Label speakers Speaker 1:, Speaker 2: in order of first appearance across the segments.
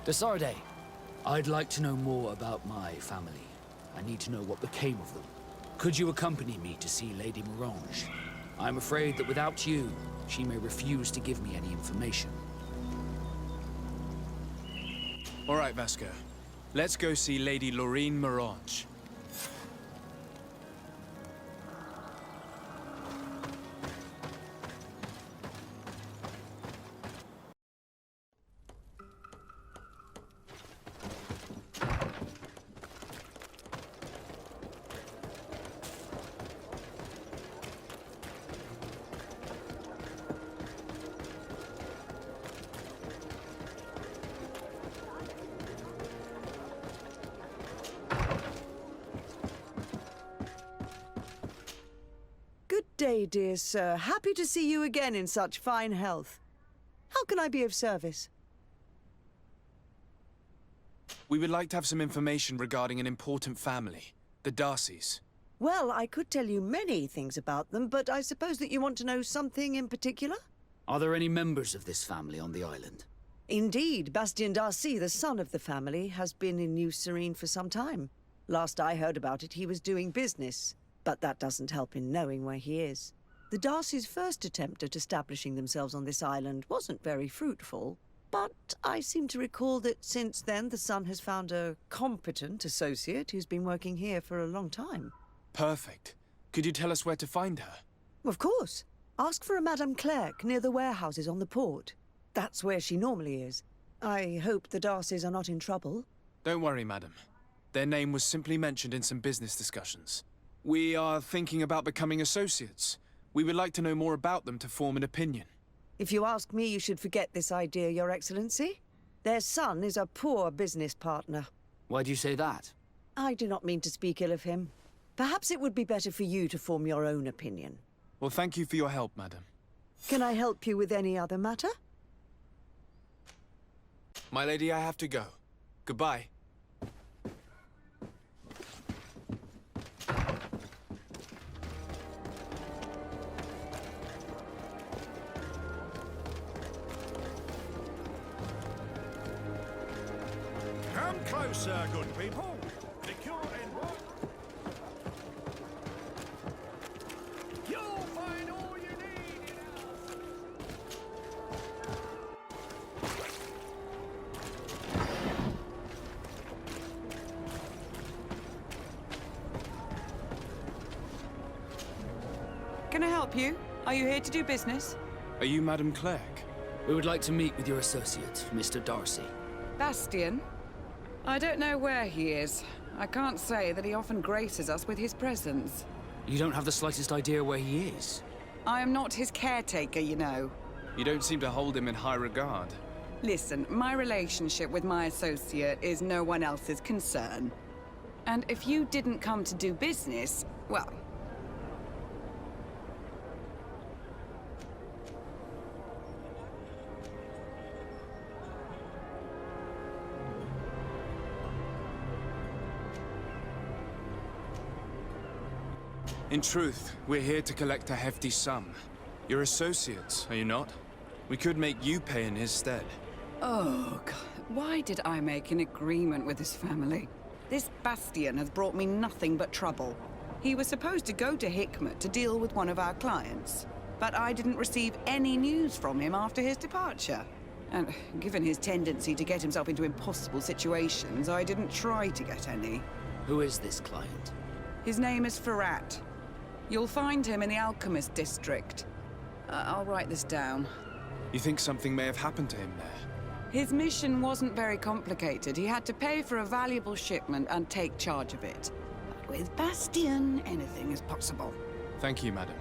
Speaker 1: Desarde, I'd like to know more about my family. I need to know what became of them. Could you accompany me to see Lady Morange? I'm afraid that without you, she may refuse to give me any information.
Speaker 2: All right, Vasco. Let's go see Lady Lorraine Morange.
Speaker 3: Good day, dear sir. Happy to see you again in such fine health. How can I be of service?
Speaker 2: We would like to have some information regarding an important family, the Darcys.
Speaker 3: Well, I could tell you many things about them, but I suppose that you want to know something in particular?
Speaker 1: Are there any members of this family on the island?
Speaker 3: Indeed, Bastien Darcy, the son of the family, has been in New Serene for some time. Last I heard about it, he was doing business. But that doesn't help in knowing where he is. The Darcys' first attempt at establishing themselves on this island wasn't very fruitful, but I seem to recall that since then the son has found a competent associate who's been working here for a long time.
Speaker 2: Perfect. Could you tell us where to find her?
Speaker 3: Of course. Ask for a Madame Clerc near the warehouses on the port. That's where she normally is. I hope the Darcys are not in trouble.
Speaker 2: Don't worry, madam. Their name was simply mentioned in some business discussions. We are thinking about becoming associates. We would like to know more about them to form an opinion.
Speaker 3: If you ask me, you should forget this idea, Your Excellency. Their son is a poor business partner.
Speaker 1: Why do you say that?
Speaker 3: I do not mean to speak ill of him. Perhaps it would be better for you to form your own opinion.
Speaker 2: Well, thank you for your help, madam.
Speaker 3: Can I help you with any other matter?
Speaker 2: My lady, I have to go. Goodbye.
Speaker 4: Come closer, good people. Liqueur and what? You'll find all you need in our...
Speaker 5: Can I help you? Are you here to do business?
Speaker 2: Are you Madame Clerc?
Speaker 1: We would like to meet with your associate, Mr. Darcy.
Speaker 5: Bastien? I don't know where he is. I can't say that he often graces us with his presence.
Speaker 1: You don't have the slightest idea where he is?
Speaker 5: I am not his caretaker, you know.
Speaker 2: You don't seem to hold him in high regard.
Speaker 5: Listen, my relationship with my associate is no one else's concern. And if you didn't come to do business, well...
Speaker 2: In truth, we're here to collect a hefty sum. You're associates, are you not? We could make you pay in his stead.
Speaker 5: Oh, God. Why did I make an agreement with this family? This Bastien has brought me nothing but trouble. He was supposed to go to Hikmet to deal with one of our clients, but I didn't receive any news from him after his departure. And given his tendency to get himself into impossible situations, I didn't try to get any.
Speaker 1: Who is this client?
Speaker 5: His name is Ferrat. You'll find him in the Alchemist district. I'll write this down.
Speaker 2: You think something may have happened to him there?
Speaker 5: His mission wasn't very complicated. He had to pay for a valuable shipment and take charge of it. But with Bastien, anything is possible.
Speaker 2: Thank you, madam.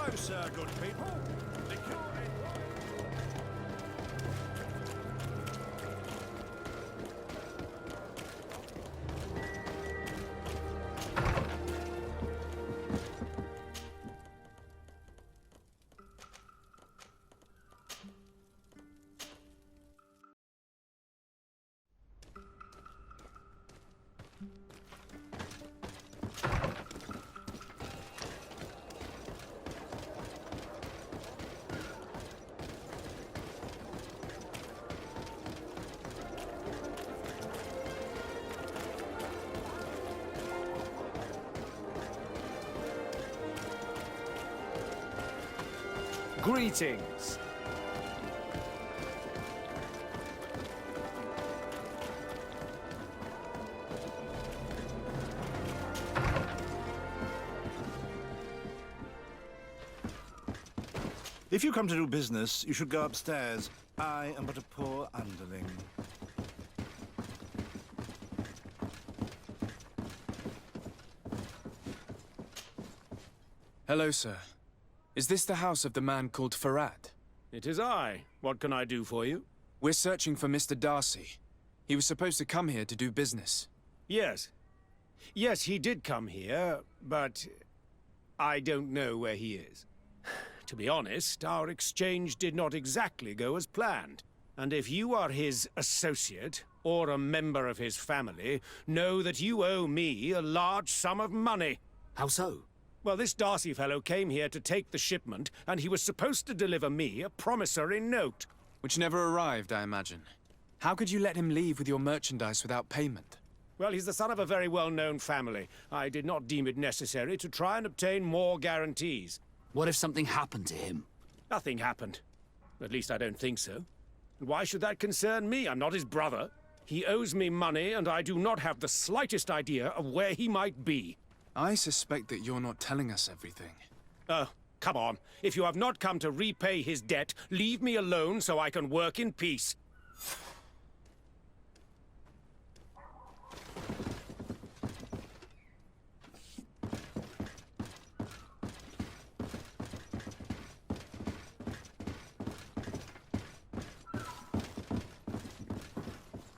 Speaker 4: Closer, good people. The cure
Speaker 6: Greetings.
Speaker 7: If you come to do business, you should go upstairs. I am but a poor underling.
Speaker 2: Hello, sir. Is this the house of the man called Farad?
Speaker 6: It is I. What can I do for you?
Speaker 2: We're searching for Mr. Darcy. He was supposed to come here to do business.
Speaker 6: Yes. Yes, he did come here, but I don't know where he is. To be honest, our exchange did not exactly go as planned. And if you are his associate, or a member of his family, know that you owe me a large sum of money.
Speaker 1: How so?
Speaker 6: Well, this Darcy fellow came here to take the shipment, and he was supposed to deliver me a promissory note.
Speaker 2: Which never arrived, I imagine. How could you let him leave with your merchandise without payment?
Speaker 6: Well, he's the son of a very well-known family. I did not deem it necessary to try and obtain more guarantees.
Speaker 1: What if something happened to him?
Speaker 6: Nothing happened. At least I don't think so. And why should that concern me? I'm not his brother. He owes me money, and I do not have the slightest idea of where he might be.
Speaker 2: I suspect that you're not telling us everything.
Speaker 6: Oh, come on. If you have not come to repay his debt, leave me alone so I can work in peace.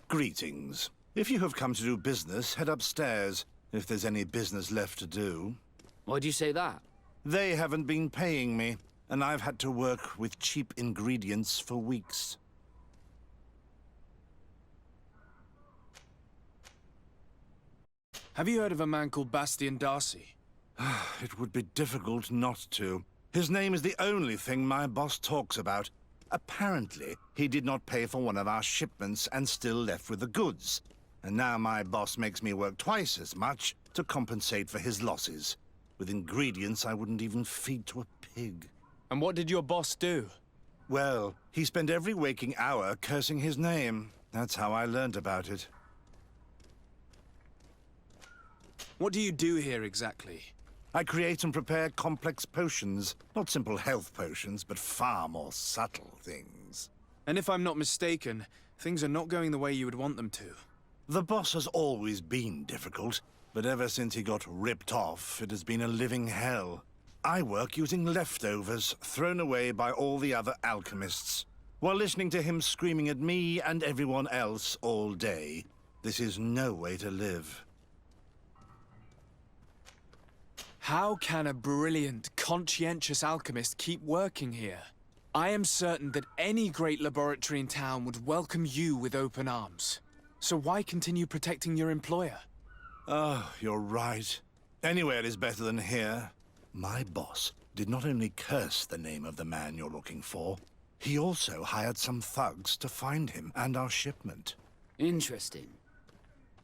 Speaker 7: Greetings. If you have come to do business, head upstairs, if there's any business left to do.
Speaker 1: Why do you say that?
Speaker 7: They haven't been paying me, and I've had to work with cheap ingredients for weeks.
Speaker 2: Have you heard of a man called Bastian Darcy?
Speaker 7: It would be difficult not to. His name is the only thing my boss talks about. Apparently, he did not pay for one of our shipments and still left with the goods. And now my boss makes me work twice as much to compensate for his losses. With ingredients I wouldn't even feed to a pig.
Speaker 2: And what did your boss do?
Speaker 7: Well, he spent every waking hour cursing his name. That's how I learned about it.
Speaker 2: What do you do here exactly?
Speaker 7: I create and prepare complex potions. Not simple health potions, but far more subtle things.
Speaker 2: And if I'm not mistaken, things are not going the way you would want them to.
Speaker 7: The boss has always been difficult, but ever since he got ripped off, it has been a living hell. I work using leftovers thrown away by all the other alchemists, while listening to him screaming at me and everyone else all day. This is no way to live.
Speaker 2: How can a brilliant, conscientious alchemist keep working here? I am certain that any great laboratory in town would welcome you with open arms. So why continue protecting your employer?
Speaker 7: Oh, you're right. Anywhere is better than here. My boss did not only curse the name of the man you're looking for, he also hired some thugs to find him and our shipment.
Speaker 1: Interesting.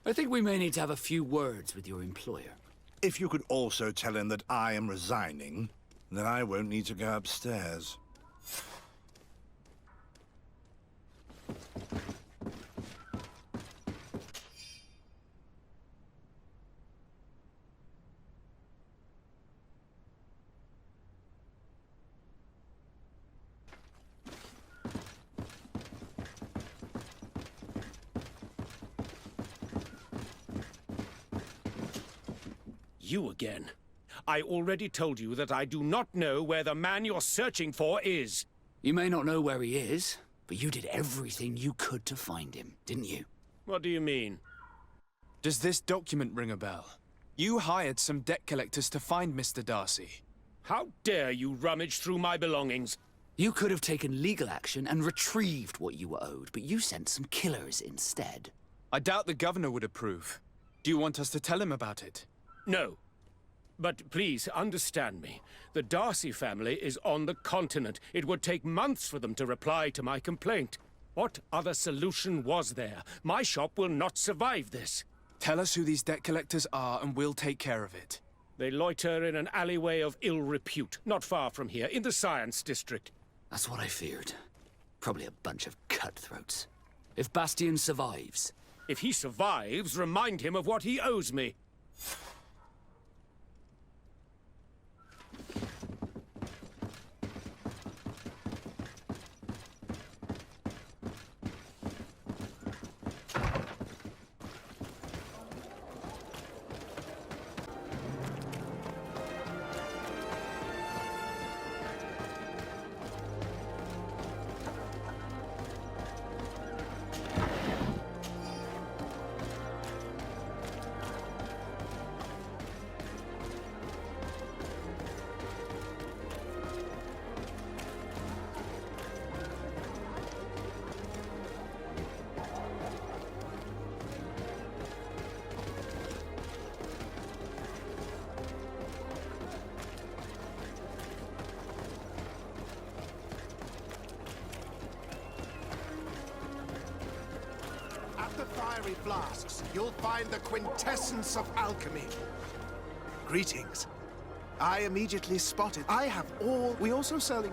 Speaker 1: I think we may need to have a few words with your employer.
Speaker 7: If you could also tell him that I am resigning, then I won't need to go upstairs.
Speaker 6: You again. I already told you that I do not know where the man you're searching for is.
Speaker 1: You may not know where he is, but you did everything you could to find him, didn't you?
Speaker 6: What do you mean?
Speaker 2: Does this document ring a bell? You hired some debt collectors to find Mr. Darcy.
Speaker 6: How dare you rummage through my belongings?
Speaker 1: You could have taken legal action and retrieved what you were owed, but you sent some killers instead.
Speaker 2: I doubt the governor would approve. Do you want us to tell him about it?
Speaker 6: No. But please understand me. The Darcy family is on the continent. It would take months for them to reply to my complaint. What other solution was there? My shop will not survive this.
Speaker 2: Tell us who these debt collectors are and we'll take care of it.
Speaker 6: They loiter in an alleyway of ill repute, not far from here, in the Science District.
Speaker 1: That's what I feared. Probably a bunch of cutthroats. If Bastian survives...
Speaker 6: If he survives, remind him of what he owes me.
Speaker 8: At the fiery flasks, you'll find the quintessence of alchemy. Greetings. I immediately spotted. I have all... We also selling...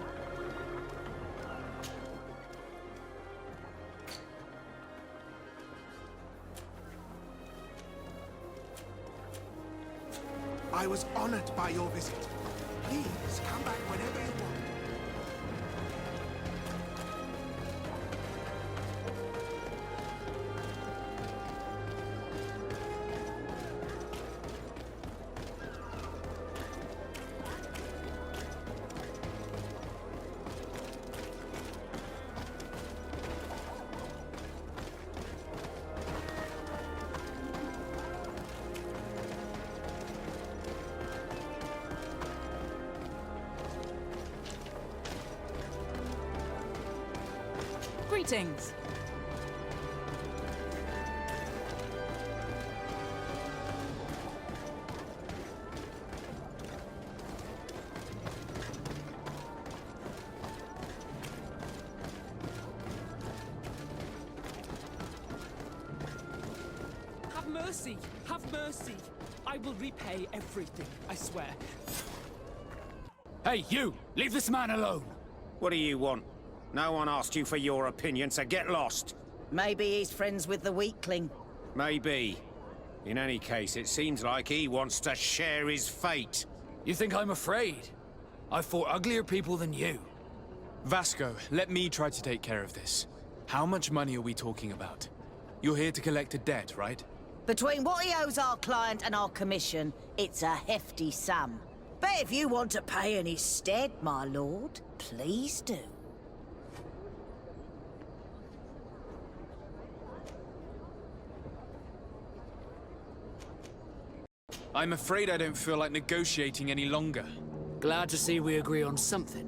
Speaker 8: I was honored by your visit. Please, come back whenever you want.
Speaker 9: Greetings.
Speaker 10: Have mercy! Have mercy! I will repay everything, I swear.
Speaker 1: Hey, you! Leave this man alone!
Speaker 6: What do you want? No one asked you for your opinion, so get lost.
Speaker 3: Maybe he's friends with the weakling.
Speaker 6: Maybe. In any case, it seems like he wants to share his fate.
Speaker 1: You think I'm afraid? I've fought uglier people than you.
Speaker 2: Vasco, let me try to take care of this. How much money are we talking about? You're here to collect a debt, right?
Speaker 11: Between what he owes our client and our commission, it's a hefty sum. But if you want to pay in his stead, my lord, please do.
Speaker 2: I'm afraid I don't feel like negotiating any longer.
Speaker 1: Glad to see we agree on something.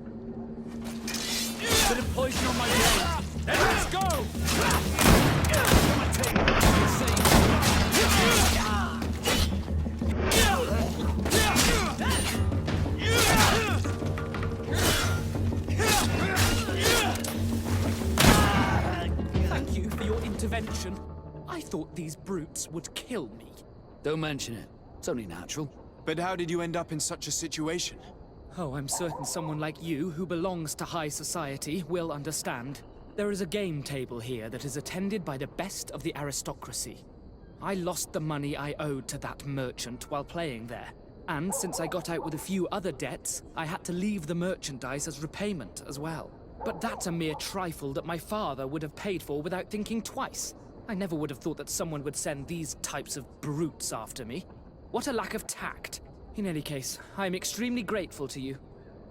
Speaker 1: Bit of poison on my brain. Let's go!
Speaker 10: Thank you for your intervention. I thought these brutes would kill me.
Speaker 1: Don't mention it. It's only natural.
Speaker 2: But how did you end up in such a situation?
Speaker 10: Oh, I'm certain someone like you, who belongs to high society, will understand. There is a game table here that is attended by the best of the aristocracy. I lost the money I owed to that merchant while playing there. And since I got out with a few other debts, I had to leave the merchandise as repayment as well. But that's a mere trifle that my father would have paid for without thinking twice. I never would have thought that someone would send these types of brutes after me. What a lack of tact. In any case, I am extremely grateful to you.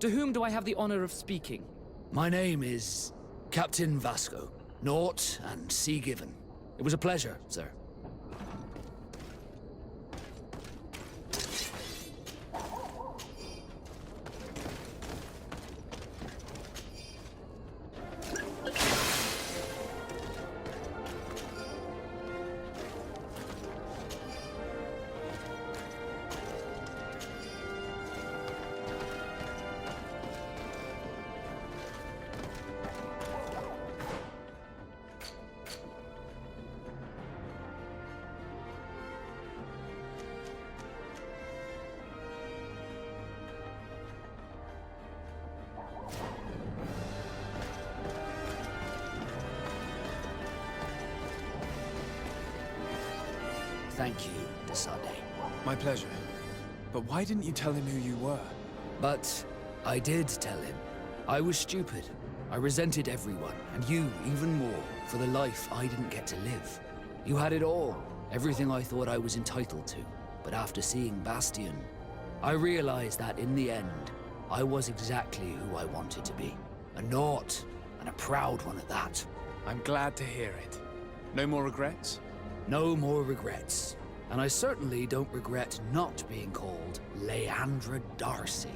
Speaker 10: To whom do I have the honor of speaking?
Speaker 1: My name is Captain Vasco. Naught and sea given. It was a pleasure, sir. Thank you, Desade.
Speaker 2: My pleasure. But why didn't you tell him who you were?
Speaker 1: But I did tell him. I was stupid. I resented everyone, and you even more, for the life I didn't get to live. You had it all, everything I thought I was entitled to. But after seeing Bastion, I realized that in the end, I was exactly who I wanted to be. A naught, and a proud one at that.
Speaker 2: I'm glad to hear it. No more regrets?
Speaker 1: No more regrets. And I certainly don't regret not being called Leandra Darcy.